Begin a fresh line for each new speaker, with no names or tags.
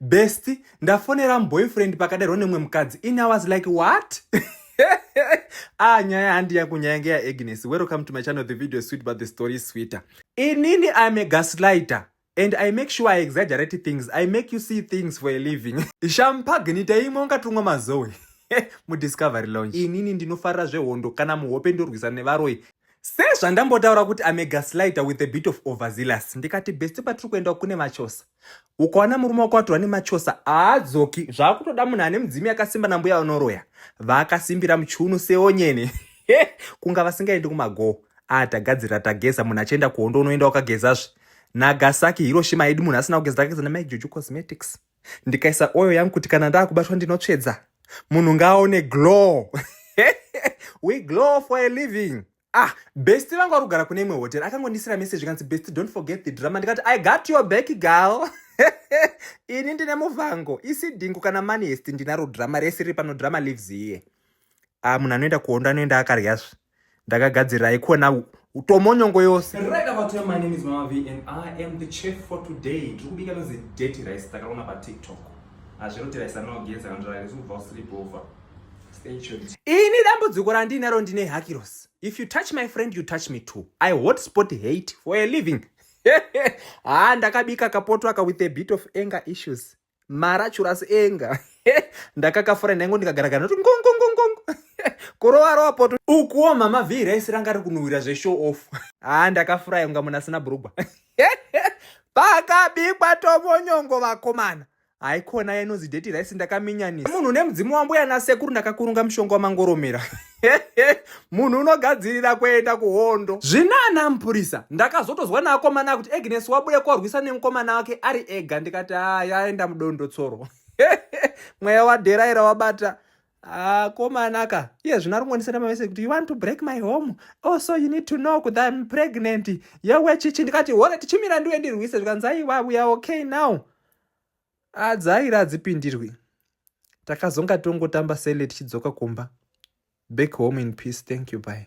Besti, ndafonera boyfriend pakadaro nemwe mukadzi. I was like, what? Nyaya handi yangu nyaya ya Agnes. Welcome to my channel. The video is sweet but the story is sweeter. Inini, I'm a gaslighter. And I make sure I exaggerate things. I make you see things for a living. Shampagnita imonga tungwa mazoe. Mudiscovery launch. Inini ndinofara zvehondo kana muhope ndorwisa nevaroi. Sezvandambotaura kuti I'm a gaslighter with a bit of overzealous. Ndikati besti patiri kuenda kune machosa. Ukaona murume wako watorwa nemachosa aadzoki. Zvakutoda munhu ane mudzimi akasimba nambuya unoroya. Vakasimbira muchiuno seonyene. Kunga vasingaendi kumago. Tagadzira tageza munhu achienda kuhondo unoenda wakagezazve. Nagasaki Hiroshima yedu munhu asina kugeza takageza na Mike Juju Cosmetics. Ndikaisa oil yangu kuti kana ndakubatwa ndinotsvedza. Munhu ngaaone glow. We glow for a living. Besti vangu warugara kune imwe hotel akangondisira message kanzi besti don't forget the drama. Ndikati I got your back girl. Ini ndine muvhango isi dhingu kana moneyest ndinaro drama resi riri pano drama lives here. Munhu anoenda kuhondo anoenda akaryazve. Ndakagadzira ikona utomonyongo yose. Right about time, my name is Mama V and I am the chef for today. Turikubika nozi dirty rice takaona pa TikTok. Azvinoti rice anogeza kandira rizubva sleep over. Stay tuned. Ini dambudziko randinaro ndine hakiros. If you touch my friend, you touch me too. I hotspot hate for a living. Ndakabika kapoto with a bit of anger issues. Marachurous anger. Ndakakafura ndango ndikagaragara noti ngongongongong. Korowaro apoto. Ukuwo Mama V rice ranga rikunuwira zve show off. Ndakafura unga munhu asina burugwa. Pakabikwa tomonyongo vakomana. Aikona inozi dirty rice ndakaminyanisa. Munhu nemudzimu wambuya nasekuru ndakakurunga mushonga wamangoromera. Munhu unogadzirira kuenda kuhondo. Zvinana mupurisa. Ndakazotozwa naakomana kuti Agnes wabuya korwisa nemukomana wake ari ega. Ndikati yaenda mudondotsoro. Mweya wadheraira wabata. Komanaka. Iye zvinarungonisana mavese kuti you want to break my home. Also you need to know that I'm pregnant. Yawe chichi ndikati hora tichimira ndiwe ndirwise zvikanzai we are okay now. Dzaira hadzipindirwi. Takazonga tongotamba sele tichidzoka kumba. Back home in peace. Thank you. Bye.